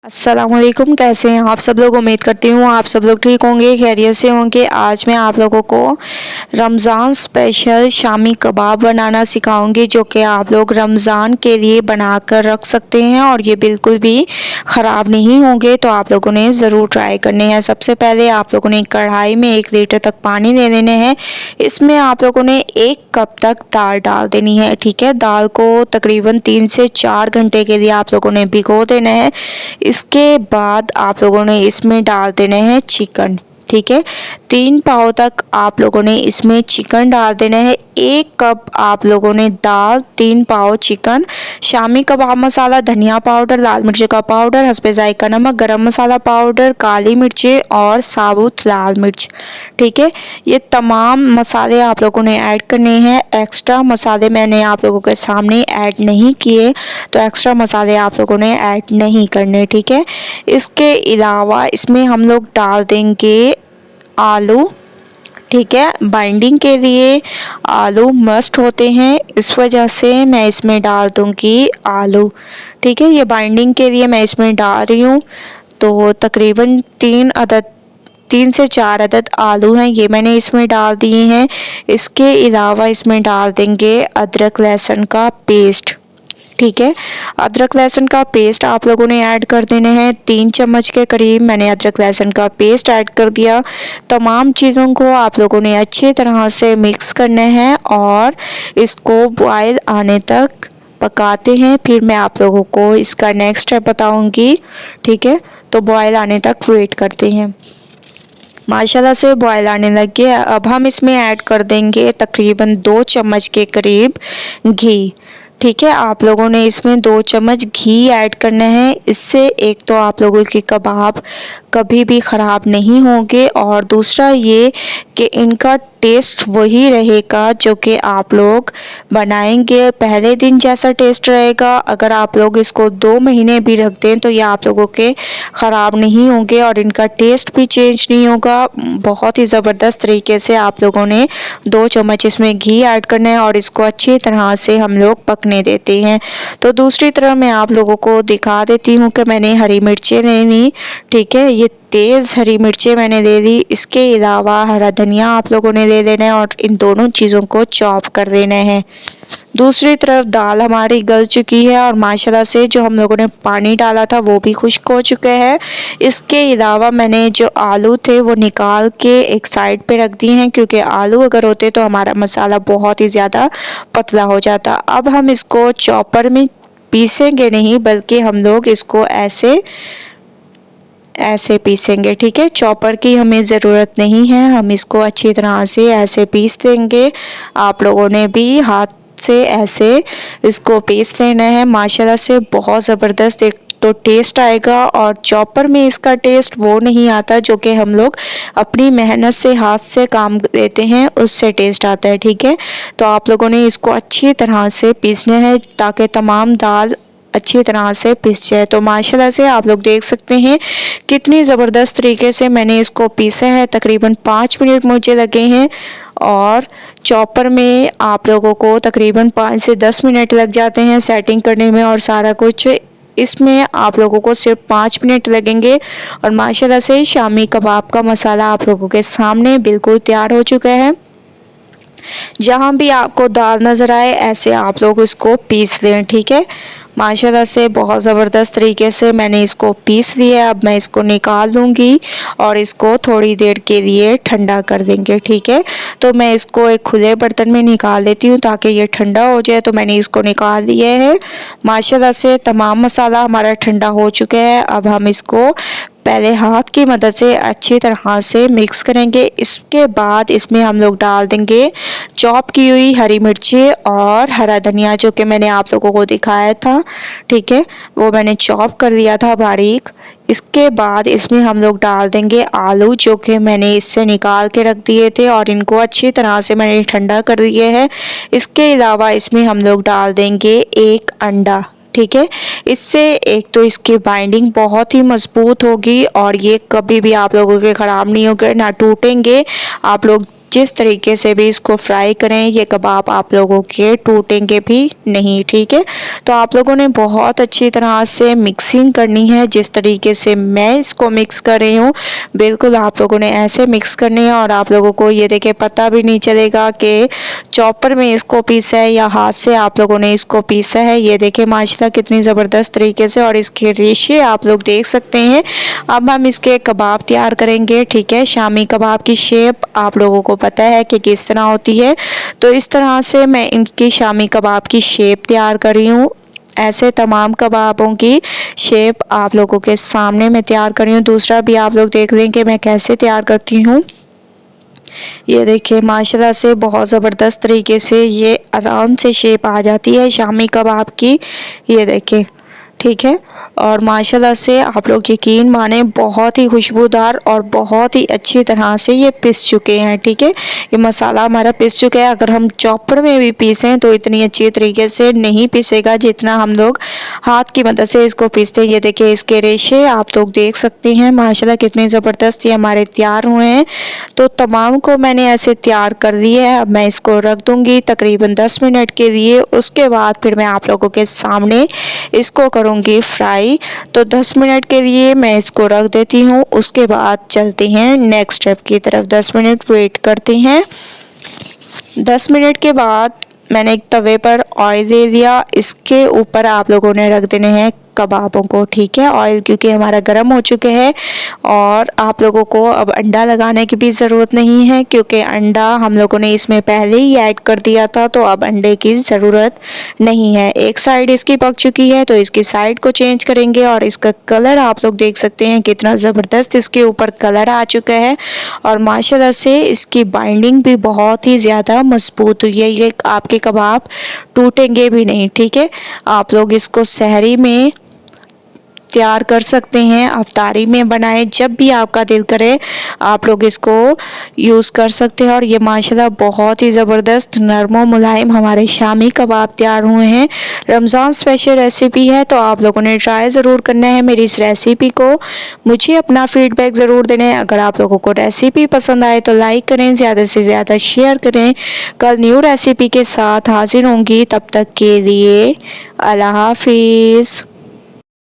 अस्सलामुअलैकुम। कैसे हैं आप सब लोग? उम्मीद करती हूँ आप सब लोग ठीक होंगे, खैरियत से होंगे। आज मैं आप लोगों को रमज़ान स्पेशल शामी कबाब बनाना सिखाऊंगी, जो कि आप लोग रमज़ान के लिए बनाकर रख सकते हैं और ये बिल्कुल भी ख़राब नहीं होंगे। तो आप लोगों ने ज़रूर ट्राई करने हैं। सबसे पहले आप लोगों ने कढ़ाई में 1 लीटर तक पानी ले लेने हैं। इसमें आप लोगों ने 1 कप तक दाल डाल देनी है। ठीक है, दाल को तकरीबन 3 से 4 घंटे के लिए आप लोगों ने भिगो देना है। इसके बाद आप लोगों ने इसमें डाल देने हैं चिकन। ठीक है, 3 पाव तक आप लोगों ने इसमें चिकन डाल देना है। 1 कप आप लोगों ने दाल, 3 पाव चिकन, शामी कबाब मसाला, धनिया पाउडर, लाल मिर्च का पाउडर, हस्बे जायका नमक, गरम मसाला पाउडर, काली मिर्चें और साबुत लाल मिर्च। ठीक है, ये तमाम मसाले आप लोगों ने ऐड करने हैं। एक्स्ट्रा मसाले मैंने आप लोगों के सामने ऐड नहीं किए, तो एक्स्ट्रा मसाले आप लोगों ने ऐड नहीं करने। ठीक है, इसके अलावा इसमें हम लोग डाल देंगे आलू। ठीक है, बाइंडिंग के लिए आलू मस्ट होते हैं, इस वजह से मैं इसमें डाल दूंगी आलू। ठीक है, ये बाइंडिंग के लिए मैं इसमें डाल रही हूँ। तो तकरीबन 3 से 4 अदद आलू हैं, ये मैंने इसमें डाल दिए हैं। इसके अलावा इसमें डाल देंगे अदरक लहसुन का पेस्ट। ठीक है, अदरक लहसुन का पेस्ट आप लोगों ने ऐड कर देने हैं। 3 चम्मच के करीब मैंने अदरक लहसुन का पेस्ट ऐड कर दिया। तमाम चीज़ों को आप लोगों ने अच्छी तरह से मिक्स करना है और इसको बॉयल आने तक पकाते हैं। फिर मैं आप लोगों को इसका नेक्स्ट स्टेप बताऊंगी। ठीक है, तो बॉयल आने तक वेट करते हैं। माशाल्लाह से बॉयल आने लग गया। अब हम इसमें ऐड कर देंगे तकरीबन 2 चम्मच के करीब घी। ठीक है, आप लोगों ने इसमें 2 चम्मच घी ऐड करना है। इससे एक तो आप लोगों के कबाब कभी भी ख़राब नहीं होंगे और दूसरा ये कि इनका टेस्ट वही रहेगा जो कि आप लोग बनाएंगे पहले दिन जैसा टेस्ट रहेगा। अगर आप लोग इसको 2 महीने भी रख दें तो ये आप लोगों के ख़राब नहीं होंगे और इनका टेस्ट भी चेंज नहीं होगा। बहुत ही ज़बरदस्त तरीके से आप लोगों ने 2 चम्मच इसमें घी ऐड करना है और इसको अच्छी तरह से हम लोग पकने देते हैं। तो दूसरी तरफ मैं आप लोगों को दिखा देती हूँ कि मैंने हरी मिर्चें ले ली। ठीक है, ये तेज़ हरी मिर्चें मैंने ले ली। इसके अलावा हरा धनिया आप लोगों ने ले लेना है और इन दोनों चीज़ों को चॉप कर देना है। दूसरी तरफ दाल हमारी गल चुकी है और माशाल्लाह से जो हम लोगों ने पानी डाला था वो भी खुश्क हो चुका है। इसके अलावा मैंने जो आलू थे वो निकाल के एक साइड पे रख दिए हैं, क्योंकि आलू अगर होते तो हमारा मसाला बहुत ही ज़्यादा पतला हो जाता। अब हम इसको चॉपर में पीसेंगे नहीं, बल्कि हम लोग इसको ऐसे पीसेंगे। ठीक है, चॉपर की हमें ज़रूरत नहीं है, हम इसको अच्छी तरह से ऐसे पीस देंगे। आप लोगों ने भी हाथ से ऐसे इसको पीस लेना है। माशाल्लाह से बहुत ज़बरदस्त एक तो टेस्ट आएगा और चॉपर में इसका टेस्ट वो नहीं आता जो कि हम लोग अपनी मेहनत से हाथ से काम लेते हैं, उससे टेस्ट आता है। ठीक है, तो आप लोगों ने इसको अच्छी तरह से पीसना है ताकि तमाम दाल अच्छी तरह से पिस जाए। तो माशाल्लाह से आप लोग देख सकते हैं कितनी ज़बरदस्त तरीके से मैंने इसको पीसा है। तकरीबन 5 मिनट मुझे लगे हैं और चॉपर में आप लोगों को तकरीबन 5 से 10 मिनट लग जाते हैं सेटिंग करने में और सारा कुछ। इसमें आप लोगों को सिर्फ 5 मिनट लगेंगे और माशाल्लाह से शामी कबाब का मसाला आप लोगों के सामने बिल्कुल तैयार हो चुका है। जहाँ भी आपको दाल नज़र आए ऐसे आप लोग इसको पीस लें। ठीक है, माशाल्लाह से बहुत ज़बरदस्त तरीके से मैंने इसको पीस लिया। अब मैं इसको निकाल लूँगी और इसको थोड़ी देर के लिए ठंडा कर देंगे। ठीक है, तो मैं इसको एक खुले बर्तन में निकाल लेती हूँ ताकि ये ठंडा हो जाए। तो मैंने इसको निकाल लिया है। माशाल्लाह से तमाम मसाला हमारा ठंडा हो चुका है। अब हम इसको पहले हाथ की मदद से अच्छी तरह से मिक्स करेंगे। इसके बाद इसमें हम लोग डाल देंगे चॉप की हुई हरी मिर्ची और हरा धनिया, जो कि मैंने आप लोगों को दिखाया था। ठीक है, वो मैंने चॉप कर लिया था बारीक। इसके बाद इसमें हम लोग डाल देंगे आलू, जो कि मैंने इससे निकाल के रख दिए थे और इनको अच्छी तरह से मैंने ठंडा कर दिया है। इसके अलावा इसमें हम लोग डाल देंगे 1 अंडा। ठीक है, इससे एक तो इसकी बाइंडिंग बहुत ही मजबूत होगी और ये कभी भी आप लोगों के ख़राब नहीं होंगे, ना टूटेंगे। आप लोग जिस तरीके से भी इसको फ्राई करें ये कबाब आप लोगों के टूटेंगे भी नहीं, ठीक है। तो आप लोगों ने बहुत अच्छी तरह से मिक्सिंग करनी है, जिस तरीके से मैं इसको मिक्स कर रही हूँ बिल्कुल आप लोगों ने ऐसे मिक्स करनी है। और आप लोगों को ये देखिए पता भी नहीं चलेगा कि चॉपर में इसको पीसा है या हाथ से आप लोगों ने इसको पीसा है। ये देखिए माशाल्लाह कितनी ज़बरदस्त तरीके से, और इसके रेशे आप लोग देख सकते हैं। अब हम इसके कबाब तैयार करेंगे, ठीक है। शामी कबाब की शेप आप लोगों को पता है कि किस तरह होती है, तो इस तरह से मैं इनकी शामी कबाब की शेप तैयार कर रही हूँ। ऐसे तमाम कबाबों की शेप आप लोगों के सामने मैं तैयार कर रही हूँ। दूसरा भी आप लोग देख लें कि मैं कैसे तैयार करती हूँ। ये देखिए माशाल्लाह से बहुत ज़बरदस्त तरीके से ये आराम से शेप आ जाती है शामी कबाब की। ये देखिए, ठीक है। और माशाल्लाह से आप लोग यकीन माने बहुत ही खुशबूदार और बहुत ही अच्छी तरह से ये पिस चुके हैं, ठीक है। ये मसाला हमारा पिस चुका है। अगर हम चॉपर में भी पीसें तो इतनी अच्छी तरीके से नहीं पिसेगा जितना हम लोग हाथ की मदद से इसको पीसते हैं। ये देखिए इसके रेशे आप लोग देख सकते हैं माशाल्लाह कितने ज़बरदस्त ये हमारे तैयार हुए हैं। तो तमाम को मैंने ऐसे तैयार कर दिया है। अब मैं इसको रख दूँगी तकरीबन 10 मिनट के लिए। उसके बाद फिर मैं आप लोगों के सामने इसको करूँगी फ्राई। तो 10 मिनट के लिए मैं इसको रख देती हूँ। उसके बाद चलते हैं नेक्स्ट स्टेप की तरफ। 10 मिनट वेट करते हैं। 10 मिनट के बाद मैंने एक तवे पर ऑयल ले लिया। इसके ऊपर आप लोगों ने रख देने हैं कबाबों को, ठीक है। ऑयल क्योंकि हमारा गर्म हो चुके हैं। और आप लोगों को अब अंडा लगाने की भी ज़रूरत नहीं है, क्योंकि अंडा हम लोगों ने इसमें पहले ही ऐड कर दिया था, तो अब अंडे की ज़रूरत नहीं है। एक साइड इसकी पक चुकी है तो इसकी साइड को चेंज करेंगे। और इसका कलर आप लोग देख सकते हैं कितना ज़बरदस्त इसके ऊपर कलर आ चुका है। और माशाल्लाह से इसकी बाइंडिंग भी बहुत ही ज़्यादा मजबूत हुई है। ये आपके कबाब टूटेंगे भी नहीं, ठीक है। आप लोग इसको सहरी में तैयार कर सकते हैं, अफ्तारी में बनाएं, जब भी आपका दिल करे आप लोग इसको यूज़ कर सकते हैं। और ये माशाल्लाह बहुत ही ज़बरदस्त नरम और मुलायम हमारे शामी कबाब तैयार हुए हैं। रमज़ान स्पेशल रेसिपी है तो आप लोगों ने ट्राई ज़रूर करना है मेरी इस रेसिपी को। मुझे अपना फीडबैक ज़रूर देना है। अगर आप लोगों को रेसिपी पसंद आए तो लाइक करें, ज़्यादा से ज़्यादा शेयर करें। कल न्यू रेसिपी के साथ हाजिर होंगी, तब तक के लिए अल्लाह हाफिज़।